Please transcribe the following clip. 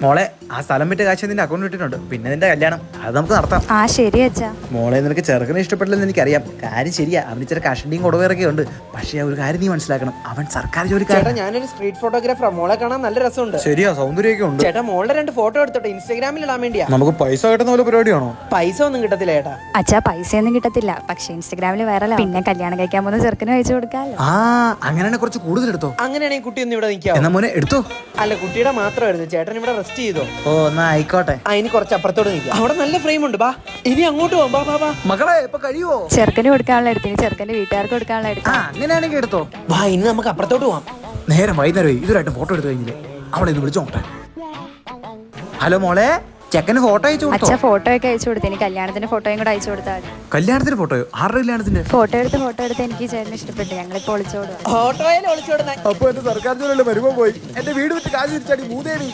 മോളെ ആ സ്ഥലം വിറ്റ് കാശ് നിന്റെ അക്കൗണ്ട് ഇട്ടിട്ടുണ്ട്. പിന്നെ നിന്റെ കല്യാണം അത് നമുക്ക് നടത്താം. ആ ശരി അച്ഛാ. മോളെ നിനക്ക് ചെറുക്കനെ ഇഷ്ടപ്പെട്ടില്ലെന്ന് എനിക്കറിയാം. കാര്യം ശരിയാ, അവന് ചില കഷണ്ടിയും കൊടുവേറൊക്കെ ഉണ്ട്. പക്ഷേ ഒരു കാര്യം നീ മനസ്സിലാക്കണം, അവൻ സർക്കാർ ചേട്ടാ ജോലിക്കാരൻ. ഞാനൊരു സ്ട്രീറ്റ് ഫോട്ടോഗ്രാഫറാ. മോളെ കാണാൻ നല്ല രസമുണ്ട്. ശരിയാ, സൗന്ദര്യമൊക്കെ ഉണ്ട്. ചേട്ടാ മോളുടെ 2 ഫോട്ടോ എടുത്തോട്ടെ, ഇൻസ്റ്റാഗ്രാമിൽ ഇടാൻ വേണ്ടിയാ. നമുക്ക് പൈസ കിട്ടുന്ന പോലെ പരിപാടിയാണോ? പൈസ ഒന്നും കിട്ടത്തില്ല ചേട്ടാ. അച്ഛാ പൈസയൊന്നും കിട്ടത്തില്ല, പക്ഷെ ഇൻസ്റ്റഗ്രാമിൽ വൈറലാ. പിന്നെ കല്യാണം കഴിക്കാൻ പോകുന്ന ചെറുക്കനും അയച്ചു കൊടുക്കാമല്ലോ. ആ അങ്ങനെയാണെങ്കിൽ കുറച്ച് കൂടുതൽ എടുത്തോ. അങ്ങനെയാണെങ്കിൽ കുട്ടി ഒന്ന് ഇവിടെ നിൽക്കാവോ? എന്നാ മോനെ എടുത്തോ. അല്ല കുട്ടിയുടെ മാത്രമായിരുന്നു, ചേട്ടൻ ഇവിടെ റെസ്റ്റ് ചെയ്തോ. ഓ എന്നാ ആയിക്കോട്ടെ. ഇനി കുറച്ച് അപ്പുറത്തോട് നിൽക്കാം, അവിടെ നല്ല ഫ്രെയിം ഉണ്ട്. ബാ ഇനി അങ്ങോട്ട് പോവാം. ബാ ബാ ബാ. മകളെ ഇപ്പൊ കഴിയുവോ? ചെറുക്കന് കൊടുക്കാനുള്ള എടുത്തിന്, ചെറുക്കന്റെ വീട്ടുകാർക്ക് കൊടുക്കാനുള്ള ആ എടുക്കാം. അങ്ങനെയാണെങ്കിൽ എടുത്തോ. വാ ഇനി നമുക്ക് അപ്പുറത്തോട്ട് പോവാം. നേരം വൈകുന്നേരം ഇതുവരായിട്ട് ഫോട്ടോ എടുത്തു കഴിഞ്ഞില്ലേ, അവളെ ഇത് വിളിച്ചു നോട്ടെ. ഹലോ മോളെ, ചെക്കന് ഫോട്ടോ അയച്ചു കൊടുത്തോ? അച്ഛാ ഫോട്ടോ ഒക്കെ അയച്ചു കൊടുത്തു, ഇനി കല്യാണത്തിന്റെ ഫോട്ടോയും കൂടെ അയച്ചു കൊടുത്താൽ മതി. കല്യാണത്തിന് ഫോട്ടോയോ? ആരുടെ കല്യാണത്തിന്റെ? ഫോട്ടോ എടുത്ത് എനിക്ക് ചേട്ടന് ഇഷ്ടപ്പെട്ടു, ഞങ്ങളിപ്പോ ഒളിച്ചോടുക. ഓട്ടോയിൽ ഒളിച്ചോടുന്ന അപ്പൊ എന്റെ സർക്കാർ ജോലിയല്ലേ വരുമ്പോ പോയി. എന്റെ വീട് വിറ്റ് കാശ് തിരിച്ചാടി മൂദേവി.